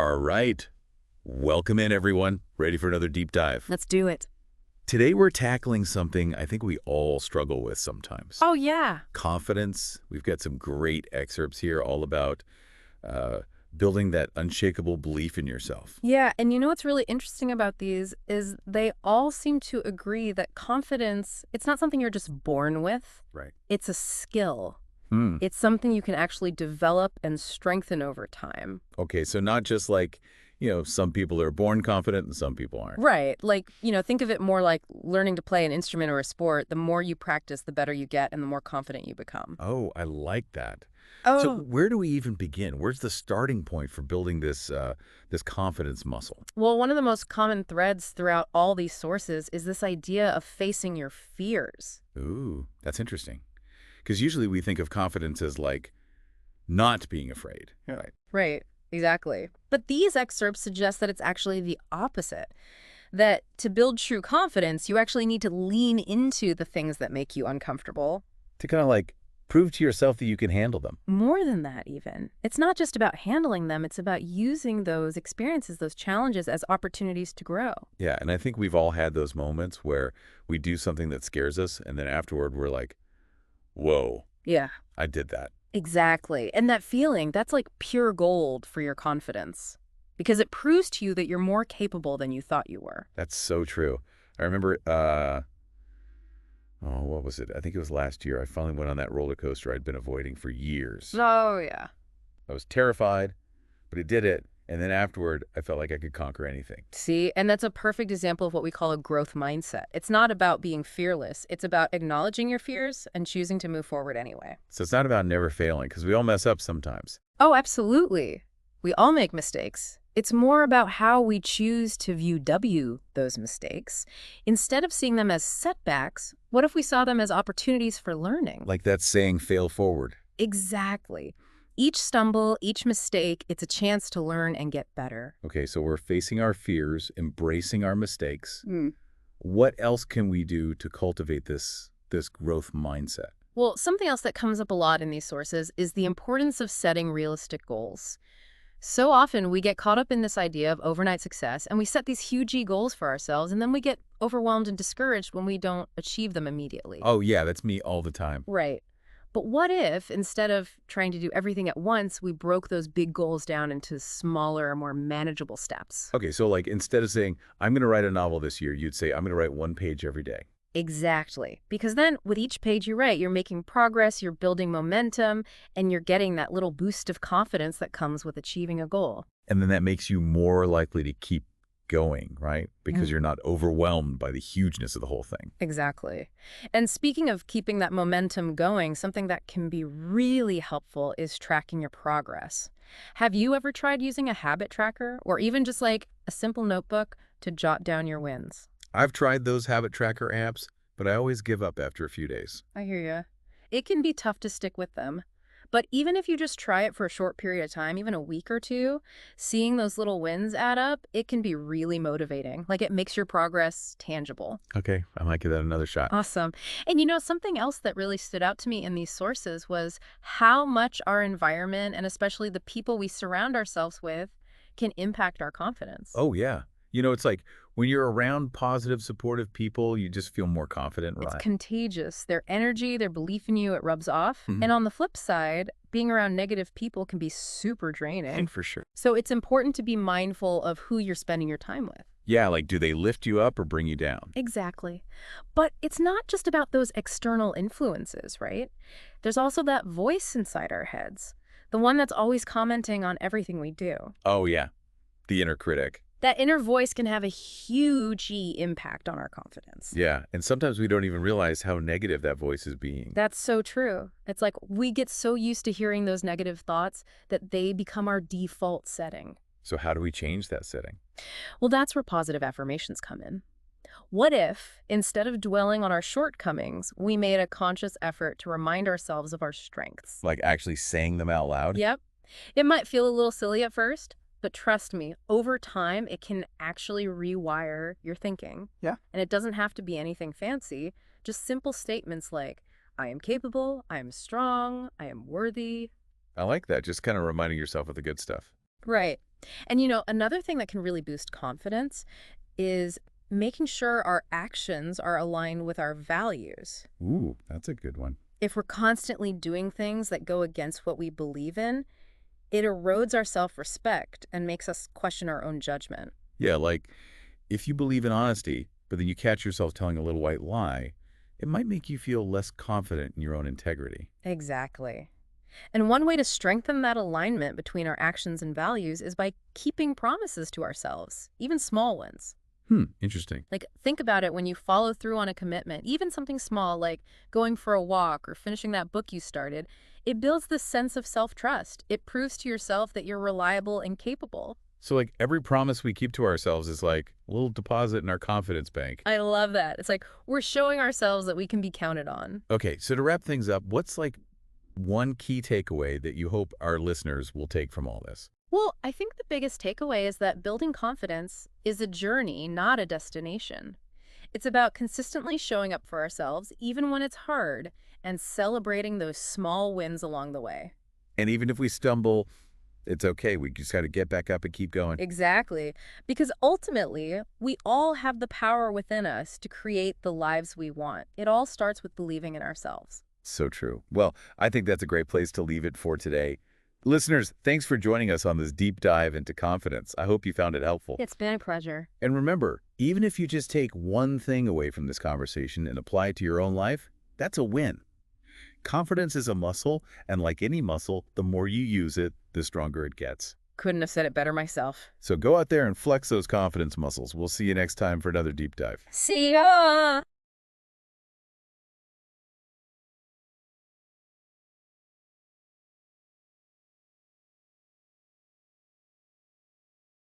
All right. Welcome in, everyone. Ready for another deep dive. Let's do it. Today, we're tackling something I think we all struggle with sometimes. Oh, yeah. Confidence. We've got some great excerpts here all about uh, building that unshakable belief in yourself. Yeah, and you know what's really interesting about these is they all seem to agree that confidence, it's not something you're just born with. Right. It's a skill. Hmm. It's something you can actually develop and strengthen over time. Okay, so not just like, some people are born confident and some people aren't. Right. Like, think of it more like learning to play an instrument or a sport. The more you practice, the better you get and the more confident you become. Oh, I like that. So Oh, where do we even begin? Where's the starting point for building this confidence muscle? well, one of the most common threads throughout all these sources is this idea of facing your fears. Ooh, that's interesting. Because usually we think of confidence as like not being afraid. Yeah. Right. Right, exactly. But these excerpts suggest that it's actually the opposite. That to build true confidence, you actually need to lean into the things that make you uncomfortable. To kind of like prove to yourself that you can handle them. More than that, even. It's not just about handling them, it's about using those experiences, those challenges as opportunities to grow. Yeah, and I think we've all had those moments where we do something that scares us, and then afterward we're like, whoa, Yeah, I did that. exactly. And that feeling, that's like pure gold for your confidence. Because it proves to you that you're more capable than you thought you were. That's so true. I remember, what was it? I think it was last year. I finally went on that roller coaster I'd been avoiding for years. Oh, yeah. I was terrified, but I did it. And then afterward, I felt like I could conquer anything. See, and that's a perfect example of what we call a growth mindset. It's not about being fearless. It's about acknowledging your fears and choosing to move forward anyway. So it's not about never failing, because we all mess up sometimes. Oh, absolutely. We all make mistakes. It's more about how we choose to view those mistakes. Instead of seeing them as setbacks, what if we saw them as opportunities for learning? Like that saying, fail forward. Exactly. Each stumble, each mistake, it's a chance to learn and get better. Okay, so we're facing our fears, embracing our mistakes. Hmm. What else can we do to cultivate this growth mindset? Well, something else that comes up a lot in these sources is the importance of setting realistic goals. So often we get caught up in this idea of overnight success and we set these huge goals for ourselves and then we get overwhelmed and discouraged when we don't achieve them immediately. Oh, yeah, that's me all the time. Right. But what if, instead of trying to do everything at once, we broke those big goals down into smaller, more manageable steps? Okay, so like instead of saying, I'm going to write a novel this year, you'd say, I'm going to write one page every day. Exactly. Because then with each page you write, you're making progress, you're building momentum, and you're getting that little boost of confidence that comes with achieving a goal. And then that makes you more likely to keep going, right? Because you're not overwhelmed by the hugeness of the whole thing. Exactly. And speaking of keeping that momentum going, something that can be really helpful is tracking your progress. Have you ever tried using a habit tracker or even just like a simple notebook to jot down your wins? I've tried those habit tracker apps, but I always give up after a few days. I hear you. It can be tough to stick with them. But even if you just try it for a short period of time, even a week or two, seeing those little wins add up, it can be really motivating. Like it makes your progress tangible. Okay, I might give that another shot. Awesome. And something else that really stood out to me in these sources was how much our environment and especially the people we surround ourselves with can impact our confidence. Oh, yeah. It's like when you're around positive, supportive people, you just feel more confident, It's right? contagious. Their energy, their belief in you, it rubs off. Mhm. And on the flip side, being around negative people can be super draining. For sure. So it's important to be mindful of who you're spending your time with. Yeah, like do they lift you up or bring you down? Exactly. But it's not just about those external influences, right? There's also that voice inside our heads, the one that's always commenting on everything we do. Oh, yeah. The inner critic. That inner voice can have a huge impact on our confidence. Yeah, and sometimes we don't even realize how negative that voice is being. That's so true. It's like we get so used to hearing those negative thoughts that they become our default setting. So how do we change that setting? Well, that's where positive affirmations come in. What if, instead of dwelling on our shortcomings, we made a conscious effort to remind ourselves of our strengths? Like actually saying them out loud? Yep. It might feel a little silly at first, but trust me, over time, it can actually rewire your thinking. Yeah. And it doesn't have to be anything fancy, just simple statements like, I am capable, I am strong, I am worthy. I like that, just kind of reminding yourself of the good stuff. Right. And another thing that can really boost confidence is making sure our actions are aligned with our values. Ooh, that's a good one. If we're constantly doing things that go against what we believe in, it erodes our self-respect and makes us question our own judgment. Yeah, like if you believe in honesty, but then you catch yourself telling a little white lie, it might make you feel less confident in your own integrity. Exactly. And one way to strengthen that alignment between our actions and values is by keeping promises to ourselves, even small ones. Interesting. Like, think about it when you follow through on a commitment, even something small like going for a walk or finishing that book you started. It builds this sense of self-trust. It proves to yourself that you're reliable and capable. So like every promise we keep to ourselves is like a little deposit in our confidence bank. I love that. It's like we're showing ourselves that we can be counted on. Okay, so to wrap things up, what's like one key takeaway that you hope our listeners will take from all this? Well, I think the biggest takeaway is that building confidence is a journey, not a destination. It's about consistently showing up for ourselves, even when it's hard, and celebrating those small wins along the way. And even if we stumble, it's okay. We just got to get back up and keep going. Exactly. Because ultimately, we all have the power within us to create the lives we want. It all starts with believing in ourselves. So true. Well, I think that's a great place to leave it for today. Listeners, thanks for joining us on this deep dive into confidence. I hope you found it helpful. It's been a pleasure. And remember, even if you just take one thing away from this conversation and apply it to your own life, that's a win. Confidence is a muscle, and like any muscle, the more you use it, the stronger it gets. Couldn't have said it better myself. So go out there and flex those confidence muscles. We'll see you next time for another deep dive. See ya!